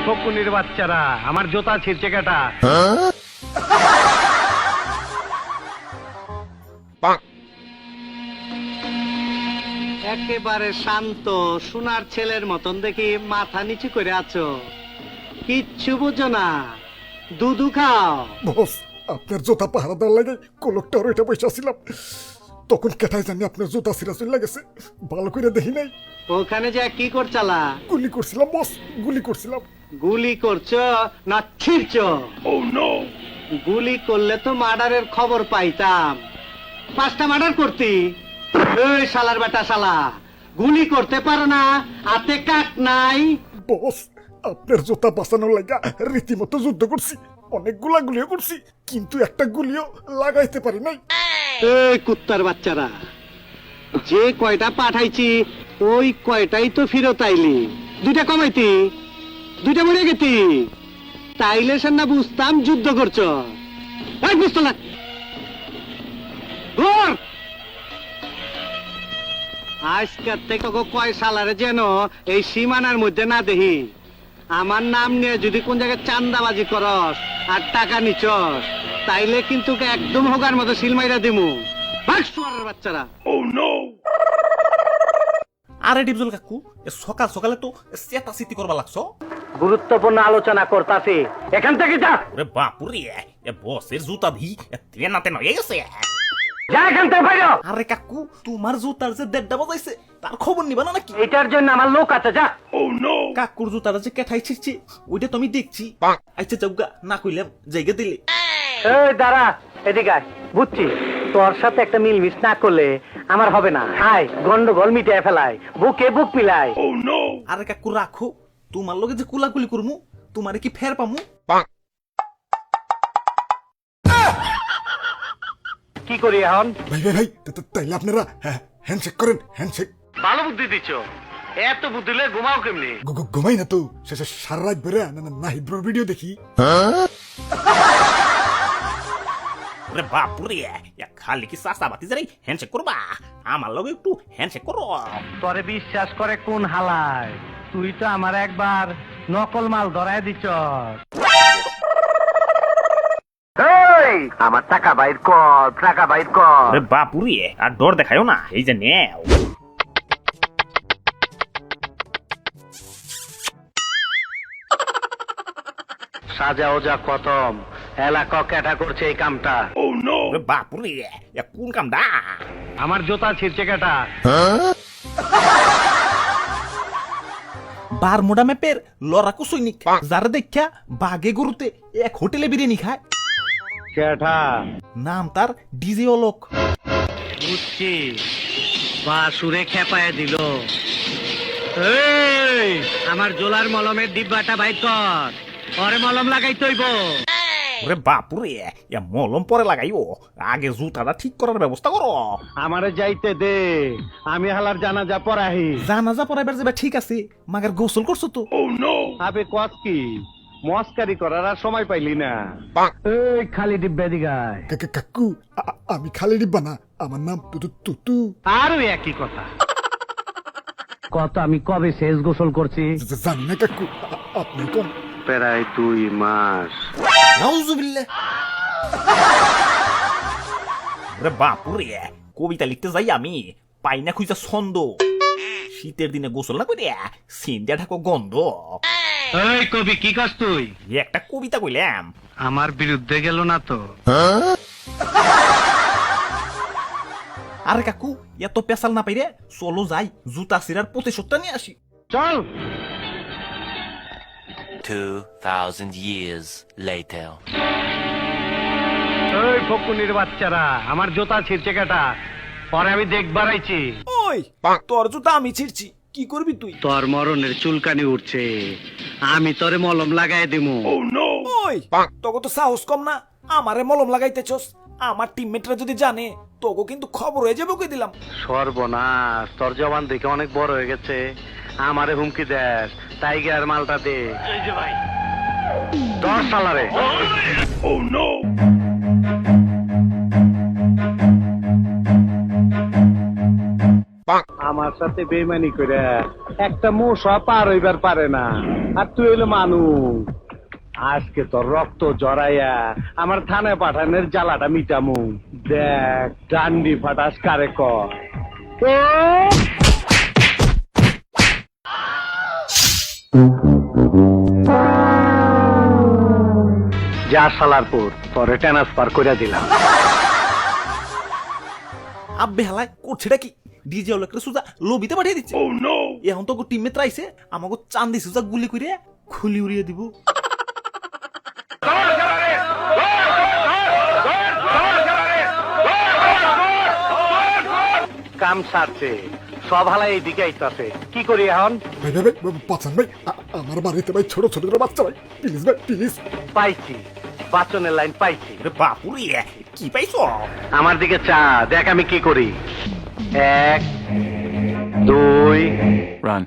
ফকুনির বাচ্চারা, আমার জুতা ছিঁড়ছে কেটা? একেবারে শান্ত সোনার ছেলের মতন দেখি মাথা নিচু করে আছো, কিচ্ছু বুঝো না, দুধু খাও। বস, আপনার জুতা পাহারা দেওয়ার লাগে কোলকটার ওইটা বসে ছিলাম, তখন কেটাই জানি আপনার জুতা সিরা চলে গেছে, ভালো করে দেখি নাই। ওখানে যে কি করছালা? গুলি করছিলাম বস, গুলি করছিলাম। গুলি করছো না ছিড়ছো? গুলি করলে তো মার্ডারের খবর পাইতাম, 5টা মার্ডার করতি। এই শালার বেটা শালা, গুলি করতে পারো না, হাতে কাট নাই। বস, আপনার জুতা বাঁচানোর লাগা রীতিমতো যুদ্ধ করছি, অনেকগুলা গুলিও করছি, কিন্তু একটা গুলিও লাগাইতে পারি নাই। এই কুত্তার বাচ্চারা, যে কয়টা পাঠাইছি ওই কয়টাই তো ফিরত আইলি, 2টা কমাইতি, 2টা মরে গেতি, তাইলে সে না বুঝতাম যুদ্ধ করছো। এই বুঝতো না আজকের থেকে কয় সালারে যেন এই সীমানার মধ্যে না দেখি। আমার নাম নিয়ে যদি কোন জায়গায় চান্দাবাজি করস আর টাকা নিচস, তাইলে কিন্তু একদম হোগার মতো সিলমাইরা দিমু। বাচ্চারা। আরে ডিপজল কাকু, সকাল সকালে তো চেতা চিতি করবা লাগছো। গুরুত্বপূর্ণ আলোচনা করতাছি, এখান থেকে যা। ওরে বাপুরে, বসের জুতা ভি তেনাতে নয়ে গেছে। যা এখান থেকে বাইরে। আরে কাকু, তোমার জুতার যে 1:30 বাজাইছে তার খবর নিবা না নাকি? এটার জন্য আমার লোক আছে, যা। কাকুর জুতাটা যে কেঠাই ছিড়ছে ওইটা তো আমি দেখছি। আচ্ছা যাওগা, না কইলাম জায়গা দিলে। এই দাঁড়া, এদিকে আয়। বুঝছি তোর সাথে একটা মিলমিশ না করলে আমার হবে না। আয়, গন্ডগোল মিটিয়ে ফেলায়, বুকে বুক মিলাই। আরে কাকু রাখো, তোমার লগে যে কুলাকুলি করমু তোমারে কি ফের পামু? কি করি এখন? ভাই ভাই ভাই, তাইলে আপনারা হ্যান্ডশেক করেন, হ্যান্ডশেক। ভালো বুদ্ধি দিচ্ছ, এত বুদ্ধি দিলে ঘুমাও কেমনি? ঘুমাই না তো, শেষে সারা রাত বেড়ে নাহিব্রোর ভিডিও দেখি। ওরে বাপুরে, খালি কি সাসা বাতি যাই হ্যান্ডশেক করবা? আমার লগে একটু হ্যান্ডশেক করো। তোরে বিশ্বাস করে কোন হালায়? তুই তো আমার একবার নকল মাল ধরায় দিচ্ছ। আমার টাকা বাইর কর, টাকা বাইর কর। ওরে বাপুরে, আর ডর দেখায়ও না, এই যে নেও। সাজা ওজা খতম, এলাকা ক্যাটা করছে এই কামটা। ওরে বাপুরে, কোন কামডা? আমার জুতা ছিঁড়ছে কেটা? বারমুডা ম্যাপের লড়াকু সৈনিক, যারা দেখা বাগে গরুতে এক হোটেলে বিরিয়ানি খায়। কেটা? নাম তার ডিজে অলোক। বুঝছি, বা সুরে খেপায় দিল। এই, আমার জোলার মলমের ডিব্বাটা বাইর কর, পরে মলম লাগাই তৈব। ওরে বাপুরে, মলম পরে লাগাইও, আগে জুতাটা ঠিক করার ব্যবস্থা করো। আমারে যাইতে দে, আমি হালার জানাজা পড়াহি। জানাজা পড়াইবার যাবে ঠিক আছে, মাগার গোসল করছো তো? আবে কস কি, মস্কারি করার আর সময় পাইলি না। এই খালি ডিব্বা দিগায়। কাকু, আমি খালি ডিব্বা না, আমার নাম তুতু। আরো একই কথা। কত আমি কবে শেষ গোসল করছি জানি না কাকু, আপনি কোন? প্রায় 2 মাস। নাউজুবিল্লাহ। ওরে বাপুরে, কবিতা লিখতে যাই আমি পাই না খুঁজা ছন্দ। শীতের দিনে গোসল না করে সিন্দিয়া ঢাকো গন্ধ। এই কবি, কি কাজ তুই? একটা কবিতা কইলাম। আমার বিরুদ্ধে গেল না তো? আরে কাকু, এত পেশাল না পাইরে চলো যাই, জুতা সিরার প্রতিশোধটা নিয়ে আসি। চল। 2000 years later. এই ফকুনির বাচ্চারা, আমার জুতা ছিঁড়ছে কেটা? পরে আমি দেখবার আইছি। ওই তোর জুতা আমি ছিড়ছি, কি করবি তুই? তোর মরণের চুলকানি উঠছে, আমি তোরে মলম লাগাই দিমু। ওই তোকে তো সাহস কম না, আমারে মলম লাগাইতেছস। আমার টিমমেটরা যদি জানে তোকে কিন্তু খবর হয়ে যাবে, কই দিলাম। সর্বনাশ, তোর জবান দেখে অনেক বড় হয়ে গেছে, আমারে হুমকি দেস। টাইগার মালটা দে। এই যে ভাই, 10 সালারে। আমার আমার সাথে বেইমানি করে একটা মশা পার হইবার পারে না, আর তুই হইলো মানুষ। আজকে তোর রক্ত জড়াইয়া আমার থানায় পাঠানোর জ্বালাটা মিটামু। দেখ ডান্ডি ফাটাস কারে কয়। যা সালারপুর, তোরে ট্রান্সফার করে দিলাম। আব্বে হালায় করছেটা কি? ডিজে লোকের সুজা লবিতে পাঠিয়ে দিচ্ছে। এখন তো টিমমেট রাইছে আমাকে চান্দি সুজা গুলি করে খুলি উড়িয়ে দিব। কাম সারছে, সব হালা এইদিকে আইতাছে, কি করি এখন? ভাই ভাই ভাই বাঁচান ভাই, আমার বাড়িতে ভাই ছোট ছোট বাচ্চা ভাই, প্লিজ ভাই প্লিজ। পাইছি, বাচনের লাইন পাইছি। ওরে বাপুরে কি পাইছো? আমার দিকে চা, দেখ আমি কি করি। 1 2 Run.